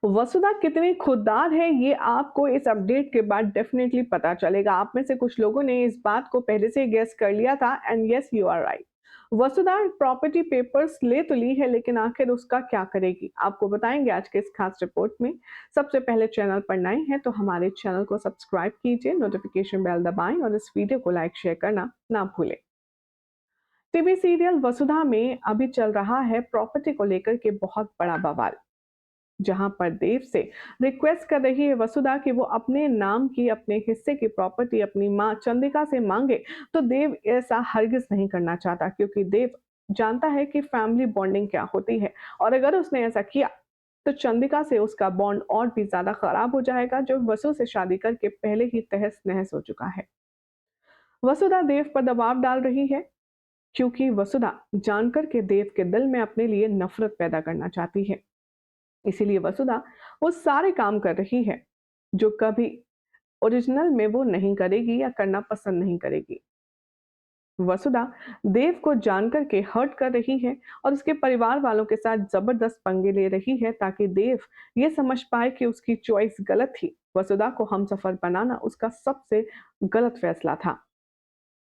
वसुधा कितनी खुददार है ये आपको इस अपडेट के बाद डेफिनेटली पता चलेगा। आप में से कुछ लोगों ने इस बात को पहले से ही गेस कर लिया था and yes you are right. Vasudha property papers ले तो ली है लेकिन आखिर उसका क्या करेगी? आपको बताएंगे आज के इस खास रिपोर्ट में। सबसे पहले चैनल पर नए हैं तो हमारे चैनल को सब्सक्राइब कीजिए, नोटिफिकेशन बेल दबाएं और इस वीडियो को लाइक शेयर करना ना भूलें। टीवी सीरियल वसुधा में अभी चल रहा है प्रॉपर्टी को लेकर के बहुत बड़ा बवाल, जहां पर देव से रिक्वेस्ट कर रही है वसुधा कि वो अपने नाम की अपने हिस्से की प्रॉपर्टी अपनी मां चंदिका से मांगे। तो देव ऐसा हरगिज नहीं करना चाहता क्योंकि देव जानता है कि फैमिली बॉन्डिंग क्या होती है और अगर उसने ऐसा किया तो चंदिका से उसका बॉन्ड और भी ज्यादा खराब हो जाएगा, जो वसु से शादी करके पहले ही तहस नहस हो चुका है। वसुधा देव पर दबाव डाल रही है क्योंकि वसुधा जानकर के देव के दिल में अपने लिए नफरत पैदा करना चाहती है। इसीलिए वसुधा वो सारे काम कर रही है जो कभी ओरिजिनल में वो नहीं करेगी या करना पसंद नहीं करेगी। वसुधा देव को जानकर के हर्ट कर रही है और उसके परिवार वालों के साथ जबरदस्त पंगे ले रही है ताकि देव ये समझ पाए कि उसकी चॉइस गलत थी। वसुधा को हमसफर बनाना उसका सबसे गलत फैसला था।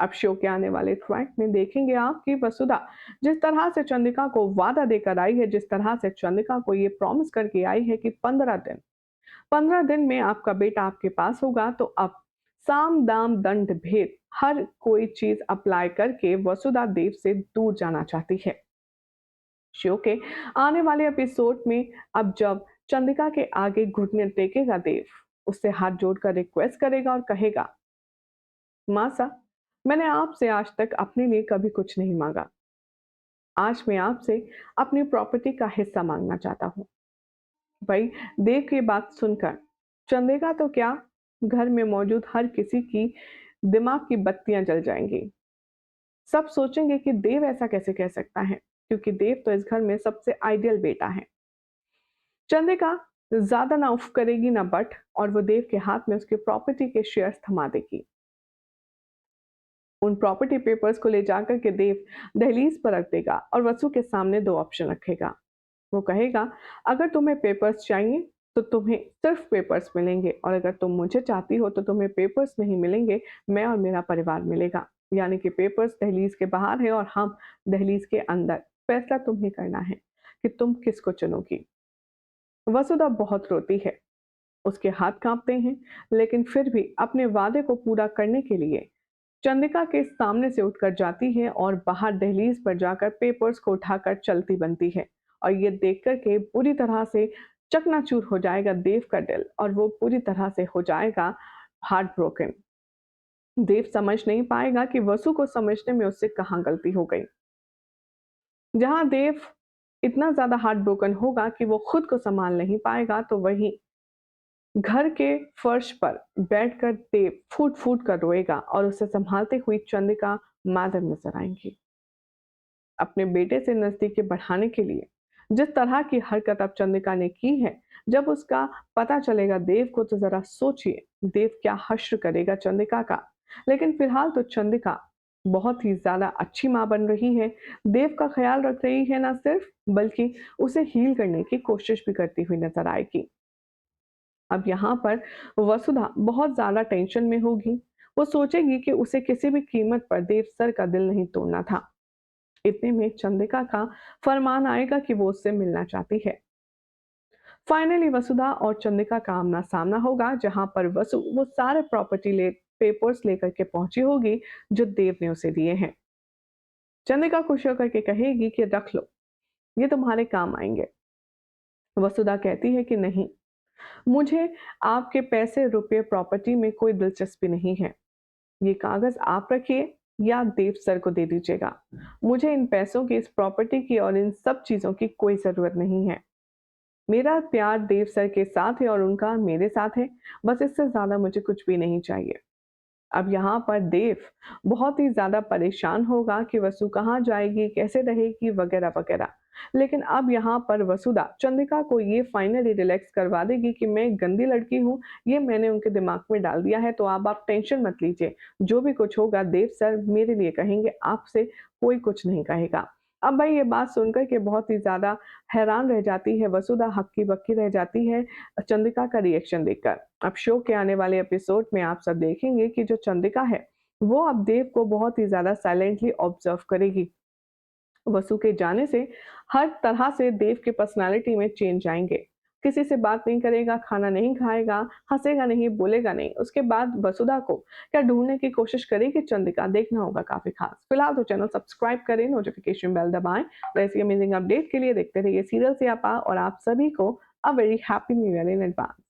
अब शो के आने वाले ट्रैक में देखेंगे आप कि वसुधा जिस तरह से चंदिका को वादा देकर आई है, जिस तरह से चंदिका को ये प्रॉमिस करके आई है कि 15 दिन में आपका बेटा आपके पास होगा, तो अब साम दाम दंड भेद हर कोई चीज अप्लाई करके वसुधा देव से दूर जाना चाहती है। शो के आने वाले एपिसोड में अब जब चंदिका के आगे घुटने टेकेगा देव, उससे हाथ जोड़कर रिक्वेस्ट करेगा और कहेगा, मासा, मैंने आपसे आज तक अपने लिए कभी कुछ नहीं मांगा। आज मैं आपसे अपनी प्रॉपर्टी का हिस्सा मांगना चाहता हूँ। भाई देव की बात सुनकर चंदेगा तो क्या, घर में मौजूद हर किसी की दिमाग की बत्तियां जल जाएंगी। सब सोचेंगे कि देव ऐसा कैसे कह सकता है, क्योंकि देव तो इस घर में सबसे आइडियल बेटा है। चंद्रिका ज्यादा ना उफ करेगी ना बट, और वो देव के हाथ में उसके प्रॉपर्टी के शेयर्स थमा देगी। उन प्रॉपर्टी पेपर्स को ले जाकर के देव दहलीज पर रख देगा और वसु के सामने दो ऑप्शन रखेगा। वो कहेगा, अगर तुम्हें पेपर्स चाहिए तो तुम्हें सिर्फ पेपर्स मिलेंगे और अगर तुम मुझे चाहती हो तो तुम्हें पेपर्स नहीं मिलेंगे, मैं और मेरा परिवार मिलेगा। यानी कि पेपर्स दहलीज के बाहर है और हम दहलीज के अंदर। फैसला तुम्हें करना है कि तुम किसको चुनोगी। वसुधा बहुत रोती है, उसके हाथ कांपते हैं, लेकिन फिर भी अपने वादे को पूरा करने के लिए चंदिका के सामने से उठकर जाती है और बाहर दहलीज पर जाकर पेपर्स को उठाकर चलती बनती है। और ये देखकर के पूरी तरह से चकनाचूर हो जाएगा देव का दिल और वो पूरी तरह से हो जाएगा हार्ट ब्रोकन। देव समझ नहीं पाएगा कि वसु को समझने में उससे कहाँ गलती हो गई। जहां देव इतना ज्यादा हार्ट ब्रोकन होगा कि वो खुद को संभाल नहीं पाएगा, तो वही घर के फर्श पर बैठकर देव फूट फूट कर रोएगा और उसे संभालते हुई चंद्रिका माधव नजर आएंगी। अपने बेटे से नजदीकी बढ़ाने के लिए जिस तरह की हरकत अब चंद्रिका ने की है, जब उसका पता चलेगा देव को, तो जरा सोचिए देव क्या हश्र करेगा चंद्रिका का। लेकिन फिलहाल तो चंद्रिका बहुत ही ज्यादा अच्छी माँ बन रही है, देव का ख्याल रख रही है, ना सिर्फ बल्कि उसे हील करने की कोशिश भी करती हुई नजर आएगी। अब यहाँ पर वसुधा बहुत ज्यादा टेंशन में होगी। वो सोचेगी कि उसे किसी भी कीमत पर देव सर का दिल नहीं तोड़ना था। इतने में चंद्रिका का फरमान आएगा कि वो उससे मिलना चाहती है। फाइनली वसुधा और चंद्रिका का आमना सामना होगा, जहां पर वसु वो सारे प्रॉपर्टी ले पेपर्स लेकर के पहुंची होगी जो देव ने उसे दिए हैं। चंद्रिका खुश होकर के कहेगी कि रख लो, ये तुम्हारे काम आएंगे। वसुधा कहती है कि नहीं, मुझे आपके पैसे रुपए प्रॉपर्टी में कोई दिलचस्पी नहीं है। ये कागज आप रखिए या देव सर को दे दीजिएगा। मुझे इन पैसों की, इस प्रॉपर्टी की और इन सब चीजों की कोई जरूरत नहीं है। मेरा प्यार देव सर के साथ है और उनका मेरे साथ है। बस इससे ज्यादा मुझे कुछ भी नहीं चाहिए। अब यहाँ पर देव बहुत ही ज्यादा परेशान होगा कि वसु कहाँ जाएगी, कैसे रहेगी, वगैरह वगैरह। लेकिन अब यहाँ पर वसुधा चंद्रिका को ये फाइनली रिलैक्स करवा देगी कि मैं एक गंदी लड़की हूँ, ये मैंने उनके दिमाग में डाल दिया है, तो अब आप टेंशन मत लीजिए। जो भी कुछ होगा देव सर मेरे लिए कहेंगे, आपसे कोई कुछ नहीं कहेगा। अब भाई ये बात सुनकर के बहुत ही ज़्यादा हैरान रह जाती है वसुधा, हक्की-बक्की रह जाती है चंद्रिका का रिएक्शन देखकर। अब शो के आने वाले एपिसोड में आप सब देखेंगे कि जो चंद्रिका है, वो अब देव को बहुत ही ज़्यादा साइलेंटली ऑब्ज़र्व करेगी। वसु के जाने से हर तरह से देव की पर्सनैलिटी में चेंज आएँगे। किसी से बात नहीं करेगा, खाना नहीं खाएगा, हँसेगा नहीं, बोलेगा नहीं। उसके बाद वसुधा को क्या ढूँढने की कोशिश करेगी चंद्रिका, देखना होगा काफ़ी ख़ास। फिलहाल तो चैनल सब्सक्राइब करें, नोटिफ़िकेशन बेल दबाएँ और ऐसी अमेज़िंग अपडेट के लिए देखते रहिए सीरियल सियापा और आप सभी को a very happy new year in advance.